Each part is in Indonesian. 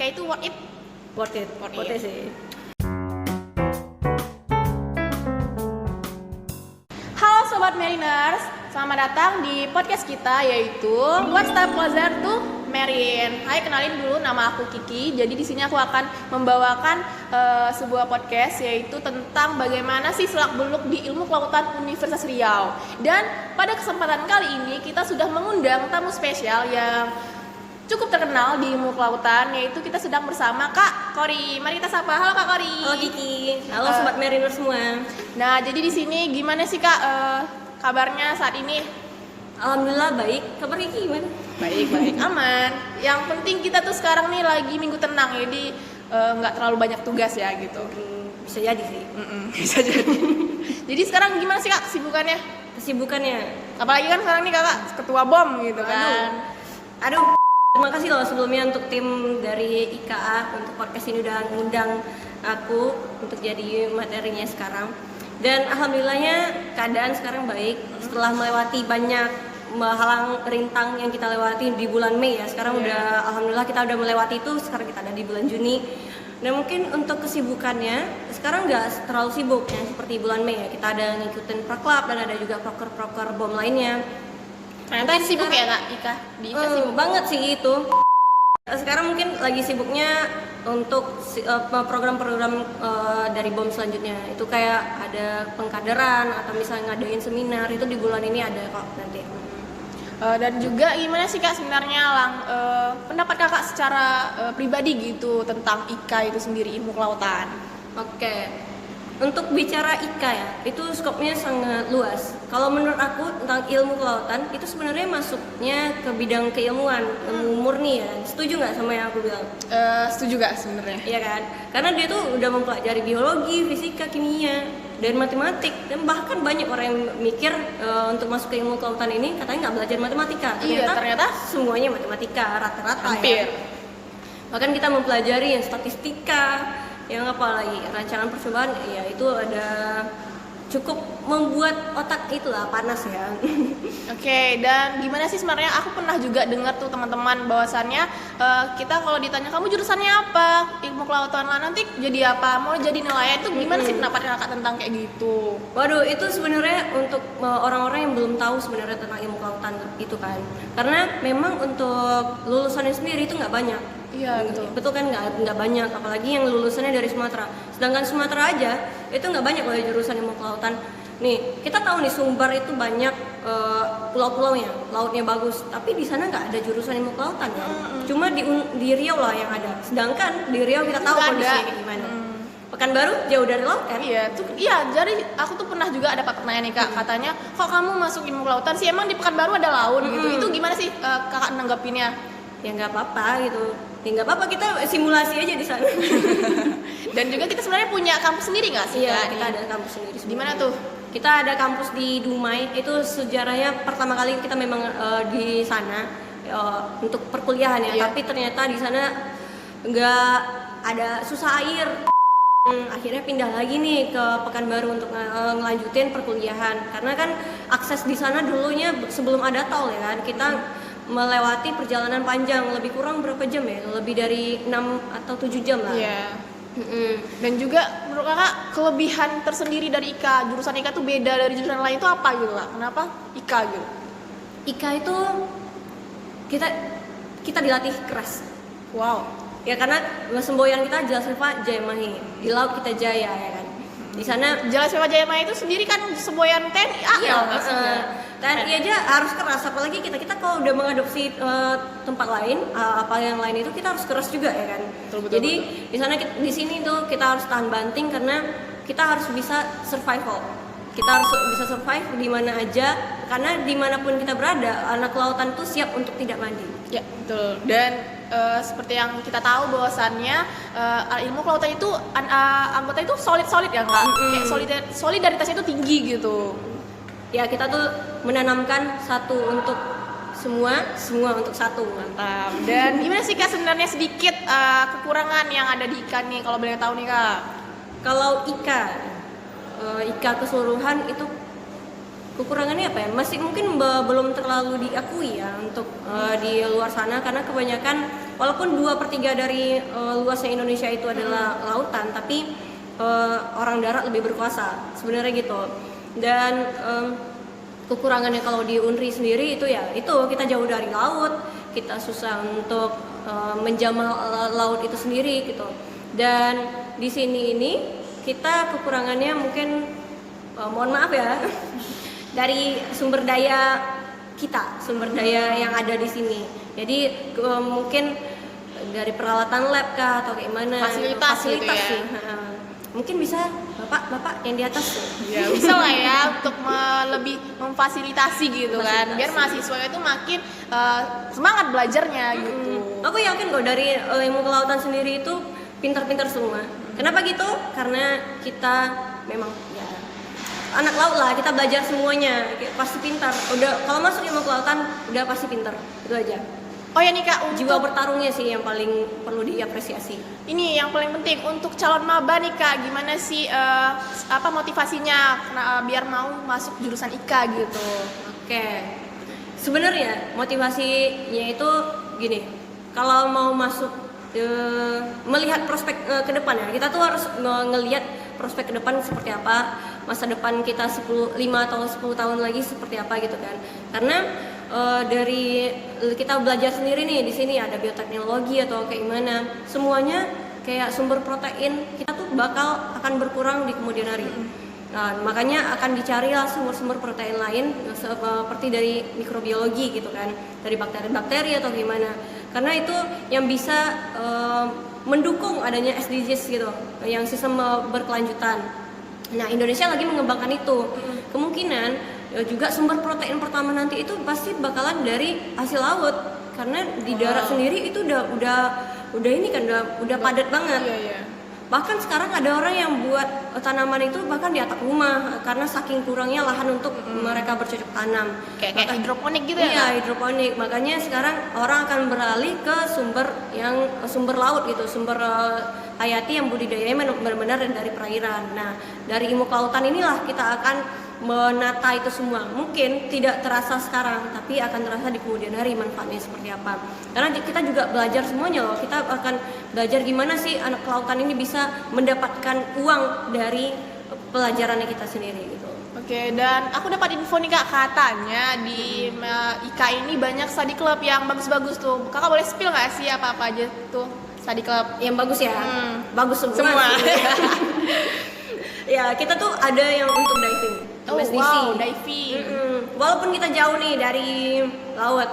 IKA itu worth it? Worth it sih. Halo Sobat Mariners, selamat datang di podcast kita yaitu What's Up Closer to Marine. Hai, kenalin dulu, nama aku Kiki. Jadi di sini aku akan membawakan sebuah podcast yaitu tentang bagaimana sih selak-beluk di ilmu kelautan Universitas Riau. Dan pada kesempatan kali ini kita sudah mengundang tamu spesial yang cukup terkenal di ilmu kelautan, yaitu kita sedang bersama Kak Kori. Mari kita sapa. Halo Kak Kori. Halo Kiki. Halo Sobat Mariner semua. Nah, jadi di sini gimana sih Kak kabarnya saat ini? Alhamdulillah baik. Kabar Kiki gimana? Baik, aman. Yang penting kita tuh sekarang nih lagi minggu tenang, jadi nggak terlalu banyak tugas ya gitu. Bisa jadi sih. Bisa jadi. Jadi sekarang gimana sih Kak Kesibukannya. Apalagi kan sekarang nih Kakak ketua BOM gitu kan. Aduh. Terima kasih loh sebelumnya untuk tim dari IKA untuk podcast ini udah ngundang aku untuk jadi materinya sekarang. Dan alhamdulillahnya keadaan sekarang baik setelah melewati banyak halang rintang yang kita lewati di bulan Mei ya. Sekarang udah alhamdulillah kita udah melewati itu, sekarang kita ada di bulan Juni. Dan mungkin untuk kesibukannya sekarang nggak terlalu sibuk ya seperti bulan Mei ya. Kita ada ngikutin praklab dan ada juga proker-proker BOM lainnya. Ternyata sibuk ya Kak Ika? Di Ika sibuk banget sih itu. Sekarang mungkin lagi sibuknya untuk program-program dari BOM selanjutnya. Itu kayak ada pengkaderan atau misalnya ngadain seminar, itu di bulan ini ada kok nanti. Dan juga gimana sih Kak sebenarnya pendapat Kakak secara pribadi gitu tentang IKA itu sendiri, ilmu kelautan? Oke. Untuk bicara IKA ya, itu skopnya sangat luas. Kalau menurut aku tentang ilmu kelautan, itu sebenarnya masuknya ke bidang keilmuan, ilmu murni ya. Setuju nggak sama yang aku bilang? Setuju gak sebenarnya? Iya kan? Karena dia tuh udah mempelajari biologi, fisika, kimia, dan matematik. Dan bahkan banyak orang yang mikir untuk masuk ke ilmu kelautan ini katanya nggak belajar matematika. Ternyata semuanya matematika, rata-rata hampir. ya. Bahkan kita mempelajari yang statistika, yang apa lagi rancangan percobaan ya, itu ada cukup membuat otak itulah panas ya. Oke, dan gimana sih sebenarnya aku pernah juga dengar tuh teman-teman bahwasannya kita kalau ditanya kamu jurusannya apa, ilmu kelautan lah, nanti jadi apa, mau jadi nelayan, itu gimana sih pendapat Kakak tentang kayak gitu? Waduh, itu sebenarnya untuk orang-orang yang belum tahu sebenarnya tentang ilmu kelautan itu kan, karena memang untuk lulusannya sendiri itu nggak banyak. Iya betul kan, nggak banyak, apalagi yang lulusannya dari Sumatera. Sedangkan Sumatera aja itu nggak banyak loh jurusan ilmu kelautan. Nih kita tahu nih Sumbar itu banyak pulau-pulaunya, lautnya bagus, tapi di sana nggak ada jurusan ilmu kelautan kan. Cuma di Riau lah yang ada. Sedangkan di Riau kita tahu kondisinya kayak gimana. Pekanbaru jauh dari laut kan? Iya, jadi aku tuh pernah juga ada pertanyaan nih Kak, katanya kok kamu masuk ilmu kelautan sih, emang di Pekanbaru ada laut gitu. Itu gimana sih Kakak nanggapinnya? Ya nggak apa-apa gitu. Ya nggak apa-apa, kita simulasi aja di sana. Dan juga kita sebenarnya punya kampus sendiri nggak sih? Iya, kita ada kampus sendiri. Di mana tuh? Kita ada kampus di Dumai. Itu sejarahnya pertama kali kita memang di sana untuk perkuliahan ya. Tapi ternyata di sana nggak ada, susah air. Akhirnya pindah lagi nih ke Pekanbaru untuk ngelanjutin perkuliahan. Karena kan akses di sana dulunya sebelum ada tol ya kan. Kita melewati perjalanan panjang, lebih kurang berapa jam ya? Lebih dari 6 atau 7 jam lah. Iya. Dan juga menurut Kakak kelebihan tersendiri dari IKA, jurusan IKA tuh beda dari jurusan lain itu apa gitu Kak? Kenapa IKA gitu? IKA itu kita dilatih keras. Wow. Ya karena semboyan kita jelas Pak Jayamahi, di laut kita jaya ya kan. Di sana Jelas Pak Jayamahi itu sendiri kan semboyan TNI TNI aja harus keras, apalagi kita kalau udah mengadopsi tempat lain, apa yang lain itu kita harus keras juga ya kan. Betul. Jadi di sana di sini tuh kita harus tahan banting karena kita harus bisa survival. Kita harus bisa survive di mana aja, karena dimanapun kita berada, anak lautan tuh siap untuk tidak mandi. Ya betul. Dan seperti yang kita tahu bahwasannya ilmu kelautan itu anggota itu solid ya Kak. Kayak solidaritasnya itu tinggi gitu. Ya kita tuh menanamkan satu untuk semua untuk satu. Mantap. Dan gimana sih Kak sebenarnya sedikit kekurangan yang ada di IKA nih kalau boleh tahu nih Kak? Kalau IKA keseluruhan itu kekurangannya apa ya? Masih mungkin belum terlalu diakui ya untuk di luar sana, karena kebanyakan walaupun 2/3 dari luasnya Indonesia itu adalah lautan, tapi orang darat lebih berkuasa sebenarnya gitu. Dan kekurangannya kalau di Unri sendiri itu ya itu kita jauh dari laut, kita susah untuk menjamah laut itu sendiri gitu. Dan di sini ini kita kekurangannya mungkin mohon maaf ya dari sumber daya kita, sumber daya yang ada di sini. Jadi mungkin dari peralatan lab kah atau kayak mana? Fasilitas gitu ya. Sih. Mungkin bisa bapak yang di atas tuh. Ya bisa lah ya untuk lebih memfasilitasi gitu kan, biar mahasiswa itu makin semangat belajarnya gitu. Aku yakin kok dari ilmu kelautan sendiri itu pintar-pintar semua. Kenapa gitu? Karena kita memang ya anak laut lah, kita belajar semuanya, pasti pintar. Udah kalau masuk ilmu kelautan udah pasti pintar, itu aja. Oh ya nih Kak, Jiwa bertarungnya sih yang paling perlu diapresiasi. ini yang paling penting untuk calon maba nih Kak, gimana sih apa motivasinya biar mau masuk jurusan IKA gitu? Oke, sebenarnya motivasinya itu gini, kalau mau masuk melihat prospek ke depan ya, kita tuh harus ngelihat prospek ke depan seperti apa, masa depan kita 5 atau 10 tahun lagi seperti apa gitu kan. Karena dari kita belajar sendiri nih di sini ada bioteknologi atau kayak gimana, semuanya kayak sumber protein kita tuh bakal akan berkurang di kemudian hari. Nah, makanya akan dicari lah sumber-sumber protein lain seperti dari mikrobiologi gitu kan, dari bakteri-bakteri atau gimana. Karena itu yang bisa mendukung adanya SDGs gitu, yang sistem berkelanjutan. Nah, Indonesia lagi mengembangkan itu. Kemungkinan juga sumber protein pertama nanti itu pasti bakalan dari hasil laut, karena di darat sendiri itu udah ini kan udah padat banget. Iya. Bahkan sekarang ada orang yang buat tanaman itu bahkan di atap rumah karena saking kurangnya lahan untuk mereka bercocok tanam. Kayak hidroponik gitu ya? Iya, hidroponik. Makanya sekarang orang akan beralih ke sumber laut gitu, sumber hayati yang budidayanya benar-benar dari perairan. Nah, dari ilmu kelautan inilah kita akan menata itu semua. Mungkin tidak terasa sekarang, tapi akan terasa di kemudian hari manfaatnya seperti apa. Karena kita juga belajar semuanya loh. Kita akan belajar gimana sih anak kelautan ini bisa mendapatkan uang dari pelajarannya kita sendiri gitu. Oke, dan aku dapat info nih Kak, katanya di IKA ini banyak study club yang bagus-bagus tuh. Kakak boleh spill nggak sih apa-apa aja tuh study club? Yang bagus ya? Bagus Semua. sih. Ya, kita tuh ada yang untuk diving. Oh MSDC. wow, diving. Walaupun kita jauh nih dari laut,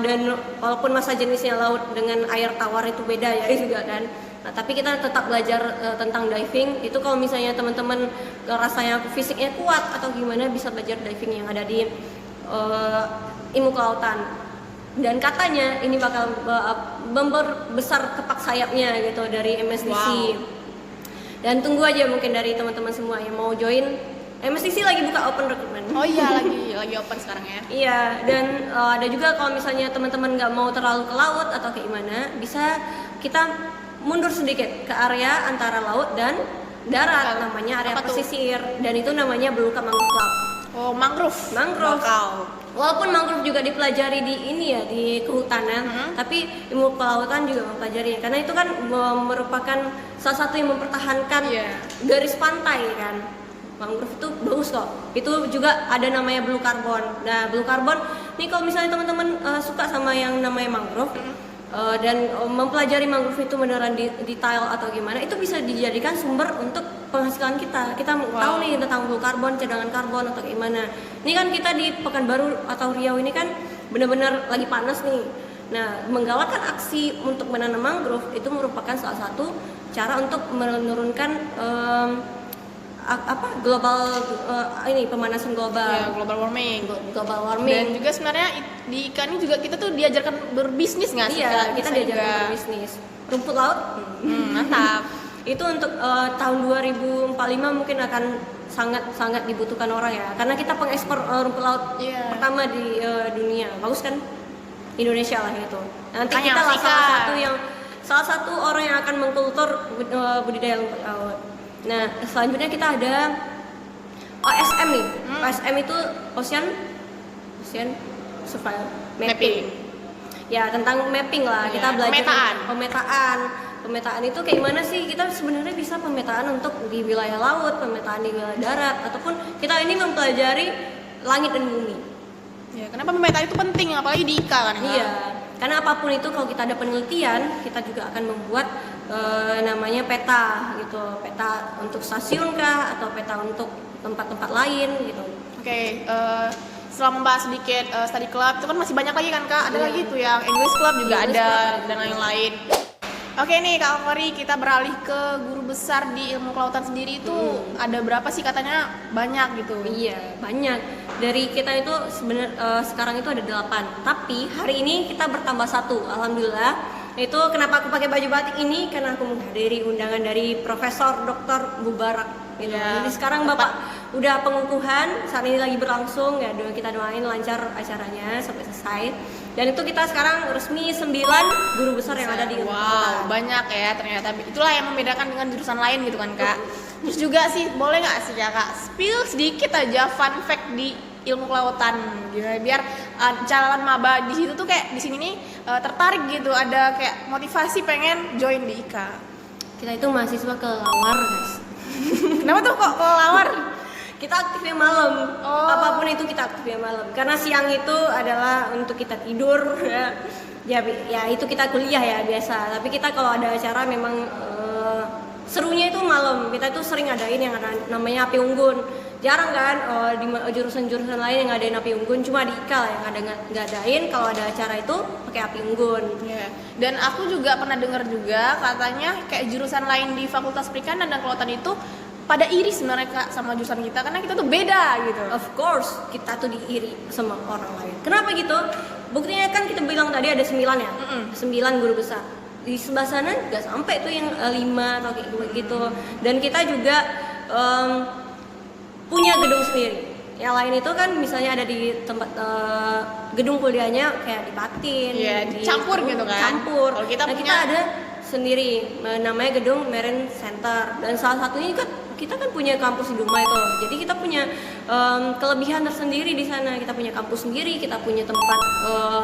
dan walaupun masa jenisnya laut dengan air tawar itu beda ya juga kan. Nah, tapi kita tetap belajar tentang diving. Itu kalau misalnya teman-teman rasanya fisiknya kuat atau gimana, bisa belajar diving yang ada di ilmu kelautan. Dan katanya ini bakal membesar kepak sayapnya gitu dari MSDC. Wow. Dan tunggu aja mungkin dari teman-teman semua yang mau join. MSDC lagi buka open recruitment. Oh iya, lagi open sekarang ya. Iya, dan ada juga kalau misalnya teman-teman nggak mau terlalu ke laut atau kayak gimana, bisa kita mundur sedikit ke area antara laut dan darat, namanya area pesisir, dan itu namanya Beluka Mangrove Club. Oh, mangrove. Lokal. Walaupun mangrove juga dipelajari di ini ya, di kehutanan, tapi ilmu kelautan juga mempelajari, karena itu kan merupakan salah satu yang mempertahankan garis pantai kan. Mangrove itu bagus kok. Itu juga ada namanya blue carbon. Nah, blue carbon ini kalau misalnya teman-teman suka sama yang namanya mangrove dan mempelajari mangrove itu beneran detail atau gimana, itu bisa dijadikan sumber untuk penghasilan kita. Kita tahu nih tentang blue carbon, cadangan karbon atau gimana. Ini kan kita di Pekanbaru atau Riau ini kan benar-benar lagi panas nih. Nah, menggalakkan aksi untuk menanam mangrove itu merupakan salah satu cara untuk menurunkan global pemanasan global. Ya, global warming. Dan juga sebenarnya di IKA ini juga kita tuh diajarkan berbisnis nggak sih? Iya, kita diajarkan berbisnis. Rumput laut, mantap. Itu untuk tahun 2045 mungkin akan sangat dibutuhkan orang ya, karena kita pengekspor rumput laut pertama di dunia. Bagus kan? Indonesia lah itu. Nanti kita lah salah satu orang yang akan mengkultur budidaya rumput laut. Nah, selanjutnya kita ada OSM nih. OSM itu Ocean Survival Mapping. ya tentang mapping lah. Kita belajar pemetaan itu kayak gimana sih, kita sebenarnya bisa pemetaan untuk di wilayah laut, pemetaan di wilayah darat, ataupun kita ini mempelajari langit dan bumi. Ya, kenapa pemetaan itu penting apalagi di IKA kan? Iya, karena apapun itu kalau kita ada penelitian, kita juga akan membuat namanya peta gitu, peta untuk stasiun kah atau peta untuk tempat-tempat lain gitu. Oke, setelah membahas sedikit study club itu kan masih banyak lagi kan Kak? Ada lagi tuh yang English club juga English ada club. dan lain-lain. Oke nih Kak Kori, kita beralih ke guru besar di ilmu kelautan sendiri itu ada berapa sih, katanya banyak gitu? Iya, banyak. Dari kita itu sebenarnya sekarang itu ada 8. Tapi hari ini kita bertambah 1. Alhamdulillah. Itu kenapa aku pakai baju batik ini? Karena aku menghadiri undangan dari Profesor Dr. Mubarak gitu. Ya, Jadi sekarang Bapak udah pengukuhan, saat ini lagi berlangsung ya, kita doain lancar acaranya sampai selesai. Dan itu kita sekarang resmi 9 guru besar yang ada di ilmu Wow, kelautan. banyak ya ternyata. Itulah yang membedakan dengan jurusan lain gitu kan Kak. Terus juga sih, boleh nggak sih ya Kak, spill sedikit aja fun fact di ilmu kelautan gitu, biar calon maba di situ tuh kayak di sini nih tertarik gitu, ada kayak motivasi pengen join di IKA. Kita itu mahasiswa kelelawar, guys. Kenapa tuh kok kelelawar? Kita aktifnya malam. Oh. Apapun itu kita aktifnya malam. Karena siang itu adalah untuk kita tidur ya. Ya itu kita kuliah ya biasa. Tapi kita kalau ada acara memang serunya itu malam. Kita itu sering adain yang ada namanya api unggun. Jarang kan di jurusan-jurusan lain yang ngadain api unggun, cuma di IKA lah yang ada ngadain kalau ada acara itu pakai api unggun. Yeah. Dan aku juga pernah dengar juga katanya kayak jurusan lain di Fakultas Perikanan dan Kelautan itu pada iri sebenarnya Kak sama jurusan kita, karena kita tuh beda gitu. Of course, kita tuh diiri sama orang lain. Kenapa gitu? Buktinya kan kita bilang tadi ada 9 ya, 9 guru besar. Di sebelah sana nggak sampai tuh yang 5 atau kayak gitu. Dan kita juga punya gedung sendiri. Yang lain itu kan misalnya ada di tempat gedung kuliahnya kayak di Patin, Iya, campur gitu kan. Campur. Kalau kita kita punya- ada sendiri namanya gedung Marine Center, dan salah satunya kan kita kan punya kampus di Dumai itu. Jadi kita punya kelebihan tersendiri di sana. Kita punya kampus sendiri, kita punya tempat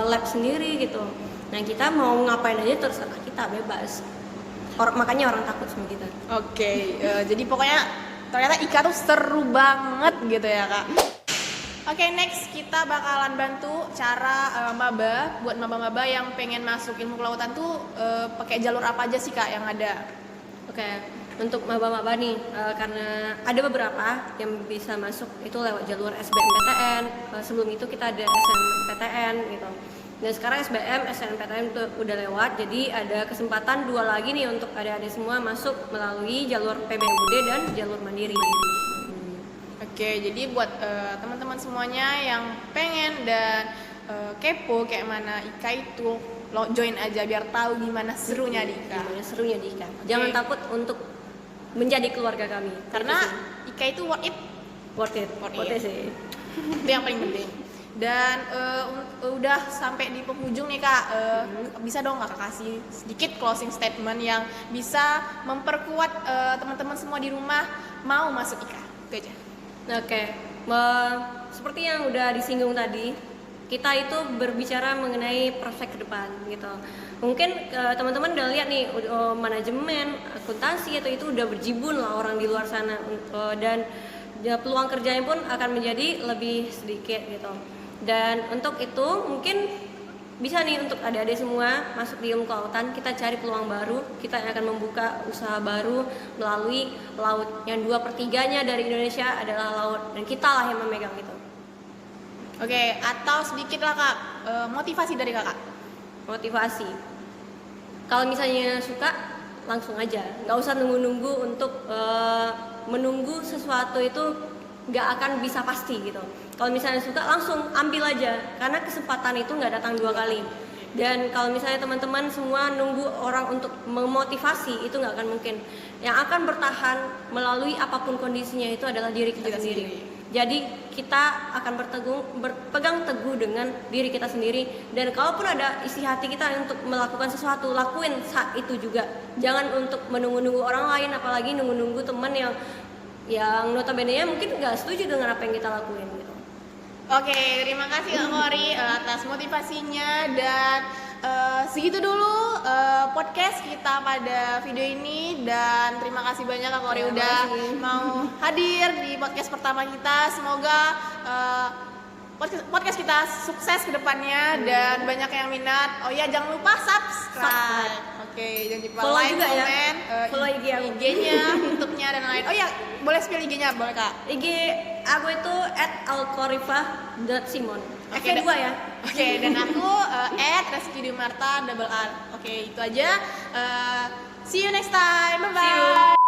lab sendiri gitu. Nah, kita mau ngapain aja terserah kita, bebas. Makanya orang takut sama kita. Oke, jadi pokoknya ternyata IKA tuh seru banget gitu ya Kak. Oke, next kita bakalan bantu cara buat maba-maba yang pengen masuk ilmu kelautan tuh pakai jalur apa aja sih Kak yang ada? Oke, untuk maba-maba nih, karena ada beberapa yang bisa masuk itu lewat jalur SBMPTN. Sebelum itu kita ada SNMPTN gitu. Dan sekarang SNMPTN itu udah lewat, jadi ada kesempatan 2 lagi nih untuk adik-adik semua masuk melalui jalur PBUD dan jalur mandiri. Oke, jadi buat teman-teman semuanya yang pengen dan kepo kayak mana IKA itu, lo join aja biar tahu gimana serunya di IKA. Gimana serunya di IKA. Jangan takut untuk menjadi keluarga kami. Karena IKA itu worth it. Worth it sih. Itu yang paling penting. Dan udah sampai di penghujung nih Kak, bisa dong Kakak kasih sedikit closing statement yang bisa memperkuat teman-teman semua di rumah mau masuk IKA. Itu aja. Oke, seperti yang udah disinggung tadi, kita itu berbicara mengenai prospek ke depan gitu. Mungkin teman-teman udah lihat nih manajemen, akuntansi itu udah berjibun lah orang di luar sana, dan ya, peluang kerjanya pun akan menjadi lebih sedikit gitu. Dan untuk itu mungkin bisa nih untuk adik-adik semua masuk di ilmu kelautan, kita cari peluang baru, kita akan membuka usaha baru melalui laut yang 2/3-nya dari Indonesia adalah laut, dan kita lah yang memegang itu. Oke, atau sedikit lah Kak, motivasi dari Kakak. Motivasi, kalau misalnya suka langsung aja, nggak usah nunggu-nunggu untuk menunggu sesuatu itu nggak akan bisa pasti gitu. Kalau misalnya suka langsung ambil aja, karena kesempatan itu nggak datang 2 kali. Dan kalau misalnya teman-teman semua nunggu orang untuk memotivasi, itu nggak akan mungkin. Yang akan bertahan melalui apapun kondisinya itu adalah diri kita sendiri. Jadi kita akan berpegang teguh dengan diri kita sendiri, dan kalaupun ada isi hati kita untuk melakukan sesuatu, lakuin saat itu juga. Jangan untuk menunggu-nunggu orang lain, apalagi nunggu-nunggu teman yang notabene-nya mungkin nggak setuju dengan apa yang kita lakuin gitu. Oke, terima kasih Kak Kori atas motivasinya dan segitu dulu podcast kita pada video ini, dan terima kasih banyak Kak Kori Terima udah kasih. mau hadir di podcast pertama kita. Semoga podcast kita sukses ke depannya dan banyak yang minat. Oh iya, jangan lupa subscribe. Oke, jangan lupa Follow like, juga ya. comment, Follow IG aku. IG-nya, YouTube-nya dan lain. Oh iya, boleh spill IG-nya, boleh Kak? IG aku itu @alkorifah.simon. Oke, Oke, dua ya. Oke, dan aku @reskidimarta double R. Oke, itu aja. See you next time. Bye bye. See you.